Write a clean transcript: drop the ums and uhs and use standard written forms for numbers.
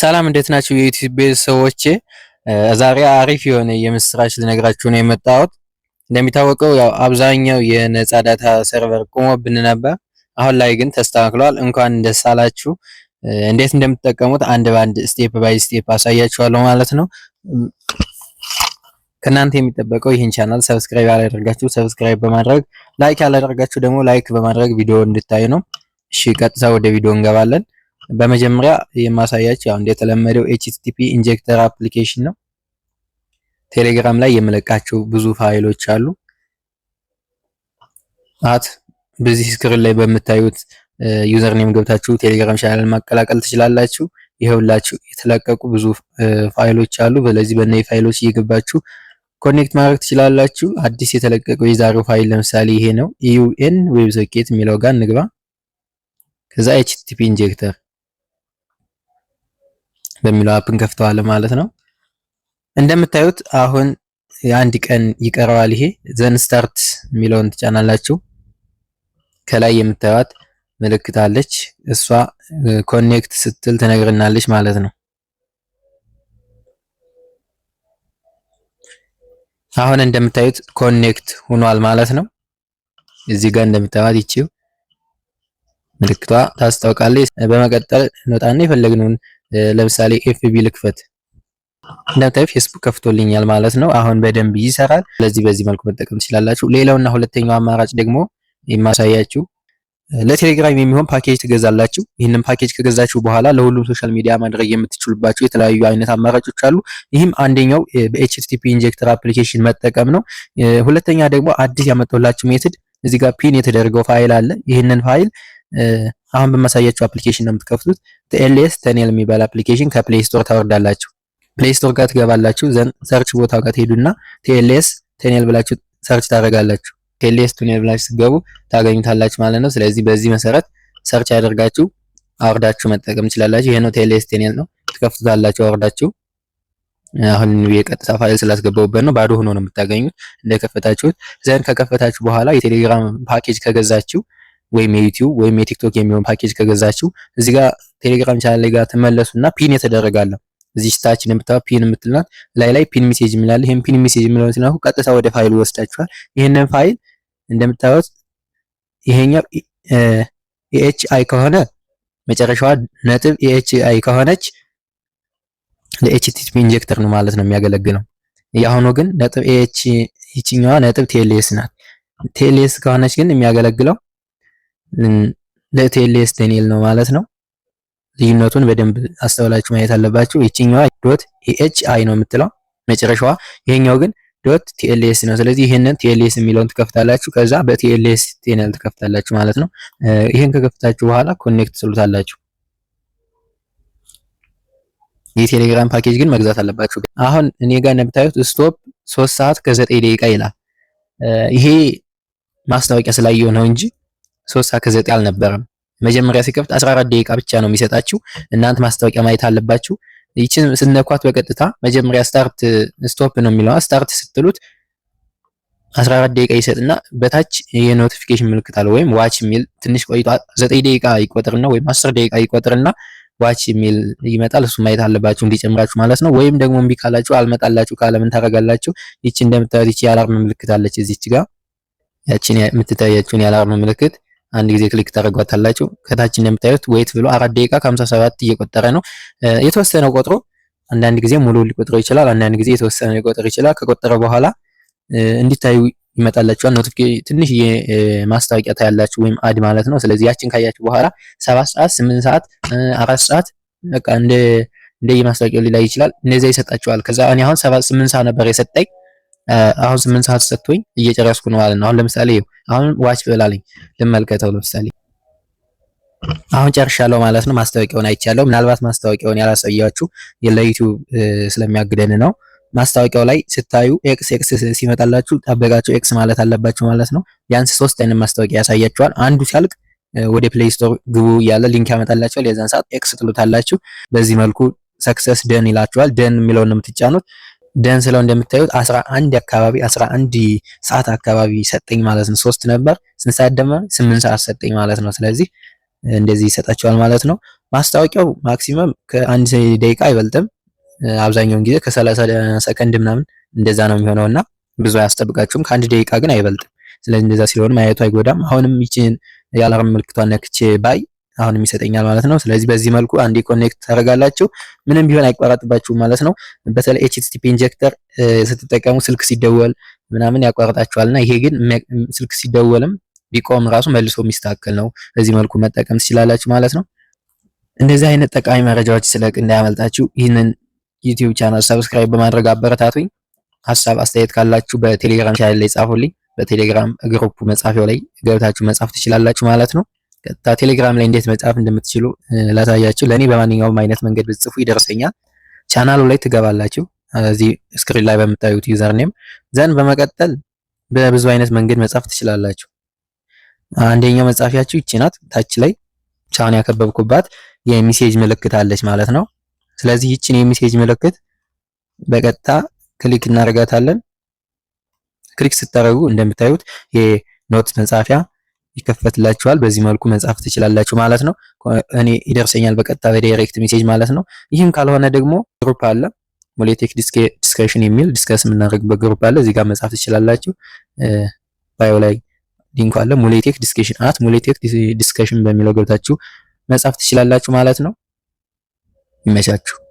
ሰላም እንዴት ናችሁ የዩቲዩብ ቤተሰቦቼ? ዛሬ አሪፍ የሆነ የምስራች ልነግራችሁ ነው የመጣሁት። እንደሚታወቀው ያው አብዛኛው የነፃ ዳታ ሰርቨር ቆሞብን ነበር። አሁን ላይ ግን ተስተካክሏል። እንኳን ደስ አላችሁ። እንዴት እንደምትጠቀሙት አንድ ባንድ ስቴፕ ባይ ስቴፕ አሳያችኋለሁ ማለት ነው። ከናንተ የሚጠበቀው ይህን ቻናል ሰብስክራይብ ያላደረጋችሁ ሰብስክራይብ በማድረግ ላይክ ያላደረጋችሁ ደግሞ ላይክ በማድረግ ቪዲዮ እንድታዩ ነው። እሺ ቀጥታ ወደ ቪዲዮ እንገባለን። በመጀመሪያ የማሳያችሁ ያው እንደተለመደው ኤችቲቲፒ ኢንጀክተር አፕሊኬሽን ነው። ቴሌግራም ላይ የምለቃቸው ብዙ ፋይሎች አሉ። በዚህ ስክሪን ላይ በምታዩት ዩዘር ኔም ገብታችሁ ቴሌግራም ቻናል ማቀላቀል ትችላላችሁ። ይሄውላችሁ የተለቀቁ ብዙ ፋይሎች አሉ። ስለዚህ በእነዚህ ፋይሎች እየገባችሁ ኮኔክት ማድረግ ትችላላችሁ። አዲስ የተለቀቀው የዛሬው ፋይል ለምሳሌ ይሄ ነው። ኢዩኤን ዌብ ሶኬት የሚለው ጋር እንግባ። ከዛ ኤችቲቲፒ ኢንጀክተር በሚለው አፕን ከፍተዋል ማለት ነው። እንደምታዩት አሁን የአንድ ቀን ይቀረዋል። ይሄ ዘን ስታርት የሚለውን ትጫናላችሁ። ከላይ የምታዩት ምልክት አለች። እሷ ኮኔክት ስትል ትነግርናለች ማለት ነው። አሁን እንደምታዩት ኮኔክት ሆኗል ማለት ነው። እዚህ ጋር እንደምታዩት ይቺው ምልክቷ ታስታውቃለች። በመቀጠል እንወጣና የፈለግነውን ለምሳሌ ኤፍቢ ልክፈት። እንደምታዩት ፌስቡክ ከፍቶልኛል ማለት ነው። አሁን በደንብ ይሰራል። ስለዚህ በዚህ መልኩ መጠቀም ትችላላችሁ። ሌላውና ሁለተኛው አማራጭ ደግሞ የማሳያችሁ ለቴሌግራም የሚሆን ፓኬጅ ትገዛላችሁ። ይህንን ፓኬጅ ከገዛችሁ በኋላ ለሁሉም ሶሻል ሚዲያ ማድረግ የምትችሉባቸው የተለያዩ አይነት አማራጮች አሉ። ይህም አንደኛው በኤችቲቲፒ ኢንጀክተር አፕሊኬሽን መጠቀም ነው። ሁለተኛ ደግሞ አዲስ ያመጣሁላችሁ ሜትድ እዚህ ጋር ፒን የተደረገው ፋይል አለ። ይህንን ፋይል አሁን በማሳያችሁ አፕሊኬሽን ነው የምትከፍቱት። ቲኤልኤስ ተኔል የሚባል አፕሊኬሽን ከፕሌይ ስቶር ታወርዳላችሁ። ፕሌይ ስቶር ጋር ትገባላችሁ። ዘን ሰርች ቦታው ጋር ትሄዱና ቲኤልኤስ ተኔል ብላችሁ ሰርች ታደርጋላችሁ። ቲኤልኤስ ተኔል ብላችሁ ስትገቡ ታገኙታላችሁ ማለት ነው። ስለዚህ በዚህ መሰረት ሰርች አድርጋችሁ አወርዳችሁ መጠቀም ትችላላችሁ። ይሄ ነው ቲኤልኤስ ተኔል ነው። ትከፍቱታላችሁ አወርዳችሁ። አሁን የቀጥታ ፋይል ስላስገባውበት ነው ባዶ ሆኖ ነው የምታገኙት እንደከፈታችሁት። ዘን ከከፈታችሁ በኋላ የቴሌግራም ፓኬጅ ከገዛችሁ ወይም የዩቲዩብ ወይም የቲክቶክ የሚሆን ፓኬጅ ከገዛችሁ እዚህ ጋር ቴሌግራም ቻናል ላይ ጋር ትመለሱና ፒን የተደረጋለ እዚህ ታች እንደምታው ፒን የምትልናት ላይ ፒን ሜሴጅ የሚላል ይሄን ፒን ሜሴጅ የሚለውን ሲናኩ ቀጥታ ወደ ፋይሉ ወስዳችኋል። ይሄንን ፋይል እንደምታዩት ይሄኛው ኤኤችአይ ከሆነ መጨረሻዋ ነጥብ ኤኤችአይ ከሆነች ለኤችቲቲፒ ኢንጀክተር ነው ማለት ነው የሚያገለግለው። ያሁኑ ግን ነጥብ ኤኤች ይችኛዋ ነጥብ ቲኤልኤስ ናት። ቲኤልኤስ ከሆነች ግን የሚያገለግለው ለቲኤልኤስ ተኔል ነው ማለት ነው። ልዩነቱን በደንብ አስተውላችሁ ማየት አለባችሁ። ይችኛዋ ዶት ኤኤችአይ ነው የምትለው መጨረሻዋ፣ ይሄኛው ግን ዶት ቲኤልኤስ ነው። ስለዚህ ይሄንን ቲኤልኤስ የሚለውን ትከፍታላችሁ። ከዛ በቲኤልኤስ ተኔል ትከፍታላችሁ ማለት ነው። ይሄን ከከፍታችሁ በኋላ ኮኔክት ትሉታላችሁ። የቴሌግራም ፓኬጅ ግን መግዛት አለባችሁ። አሁን እኔ ጋር እንደምታዩት ስቶፕ 3 ሰዓት ከ9 ደቂቃ ይላል። ይሄ ማስታወቂያ ስላየው ነው እንጂ 3 ሰዓት ከ9 አልነበረም። መጀመሪያ ሲከፍት 14 ደቂቃ ብቻ ነው የሚሰጣችሁ። እናንተ ማስታወቂያ ማየት አለባችሁ። ይችን ስነኳት በቀጥታ መጀመሪያ ስታርት ስቶፕ ነው የሚለው። ስታርት ስትሉት 14 ደቂቃ ይሰጥና በታች የኖቲፊኬሽን ምልክት አለ ወይም ዋች የሚል ትንሽ ቆይቶ 9 ደቂቃ ይቆጥርና ወይም 10 ደቂቃ ይቆጥርና ዋች የሚል ይመጣል። እሱ ማየት አለባችሁ እንዲጨምራችሁ ማለት ነው። ወይም ደግሞ እምቢ ካላችሁ አልመጣላችሁ ካለ ምን ታረጋላችሁ? ይቺ እንደምታዩት ይቺ የአላርም ምልክት አለች እዚች ጋር ያቺን የምትታያችሁን የአላርም ምልክት አንድ ጊዜ ክሊክ ታደርጓታላችሁ። ከታች እንደምታዩት ዌት ብሎ 4 ደቂቃ ከ57 እየቆጠረ ነው። የተወሰነው ቆጥሮ አንዳንድ ጊዜ ሙሉ ሊቆጥረው ይችላል፣ አንዳንድ ጊዜ የተወሰነ ሊቆጥር ይችላል። ከቆጠረ በኋላ እንዲታዩ ይመጣላችኋል። ኖቲፊኬሽን ትንሽ ማስታወቂያ ታያላችሁ ወይም አድ ማለት ነው። ስለዚህ ያችን ካያችሁ በኋላ 7 ሰዓት፣ 8 ሰዓት፣ 4 ሰዓት በቃ እንደ የማስታወቂያው ሊላይ ይችላል። እንደዛ ይሰጣችኋል። ከዛ እኔ አሁን 8 ሰዓት ነበር የሰጠኝ አሁን 8 ሰዓት ሰጥቶኝ እየጨረስኩ ነው ማለት ነው። አሁን ለምሳሌ አሁን ዋች ብላለኝ ልመልከተው። ለምሳሌ አሁን ጨርሻለሁ ማለት ነው። ማስታወቂያውን አይቻለሁ። ምናልባት ማስታወቂያውን ያላሳያችሁ ለዩቲዩብ ስለሚያግደን ነው። ማስታወቂያው ላይ ስታዩ ኤክስ ሲመጣላችሁ ጠበቃችሁ ኤክስ ማለት አለባችሁ ማለት ነው። ቢያንስ 3 አይነት ማስታወቂያ ያሳያችኋል። አንዱ ሲያልቅ ወደ ፕሌይ ስቶር ግቡ ያለ ሊንክ ያመጣላችኋል። የዛን ሰዓት ኤክስ ትሉታላችሁ። በዚህ መልኩ ሰክሰስ ደን ይላችኋል። ደን የሚለውን ነው የምትጫኑት። ደን ስለው እንደምታዩት 11 ሰዓት አካባቢ ሰጠኝ ማለት ነው። 3 ነበር ስንት ሰዓት ደግሞ 8 ሰዓት ሰጠኝ ማለት ነው። ስለዚህ እንደዚህ ይሰጣቸዋል ማለት ነው። ማስታወቂያው ማክሲመም ከአንድ ደቂቃ አይበልጥም። አብዛኛውን ጊዜ ከ30 ሰከንድ ምናምን እንደዛ ነው የሚሆነውና ብዙ አያስጠብቃችሁም። ከአንድ ደቂቃ ግን አይበልጥም። ስለዚህ እንደዛ ሲሆን ማየቱ አይጎዳም። አሁንም ይችን የአላርም ምልክቷን ነክቼ ባይ አሁንም ይሰጠኛል ማለት ነው። ስለዚህ በዚህ መልኩ አንዴ ኮኔክት ታደርጋላችሁ ምንም ቢሆን አይቋረጥባችሁም ማለት ነው። በተለይ ኤችቲቲፒ ኢንጀክተር ስትጠቀሙ ስልክ ሲደወል ምናምን ያቋርጣችኋልና ይሄ ግን ስልክ ሲደወልም ቢቆም ራሱ መልሶ የሚስተካከል ነው። በዚህ መልኩ መጠቀም ትችላላችሁ ማለት ነው። እንደዚህ አይነት ጠቃሚ መረጃዎች ስለቅ እንዳያመልጣችሁ ይህንን ዩቲዩብ ቻናል ሰብስክራይብ በማድረግ አበረታቱኝ። ሀሳብ አስተያየት ካላችሁ በቴሌግራም ቻናል ላይ ጻፉልኝ። በቴሌግራም ግሩፕ መጻፊያው ላይ ገብታችሁ መጻፍ ትችላላችሁ ማለት ነው። ቀጥታ ቴሌግራም ላይ እንዴት መጻፍ እንደምትችሉ ላሳያችሁ። ለኔ በማንኛውም አይነት መንገድ ብትጽፉ ይደርሰኛል። ቻናሉ ላይ ትገባላችሁ እዚህ ስክሪን ላይ በምታዩት ዩዘር ኔም ዘን በመቀጠል በብዙ አይነት መንገድ መጻፍ ትችላላችሁ። አንደኛው መጻፊያችሁ ይቺ ናት። ታች ላይ ቻን ያከበብኩባት የሜሴጅ ምልክት አለች ማለት ነው። ስለዚህ ይቺን የሜሴጅ ምልክት በቀጥታ ክሊክ እናደርጋታለን። ክሊክ ስታደርጉ እንደምታዩት የኖት መጻፊያ ይከፈትላችኋል። በዚህ መልኩ መጻፍ ትችላላችሁ ማለት ነው። እኔ ይደርሰኛል በቀጥታ በዳይሬክት ሜሴጅ ማለት ነው። ይህም ካልሆነ ደግሞ ግሩፕ አለ ሞሌቴክ ዲስከሽን የሚል ዲስከስ የምናደርግበት ግሩፕ አለ። እዚህ ጋር መጻፍ ትችላላችሁ። ባዮ ላይ ሊንኩ አለ። ሞሌቴክ ዲስከሽን ሞሌቴክ ዲስከሽን በሚለው ገብታችሁ መጻፍ ትችላላችሁ ማለት ነው። ይመቻችሁ።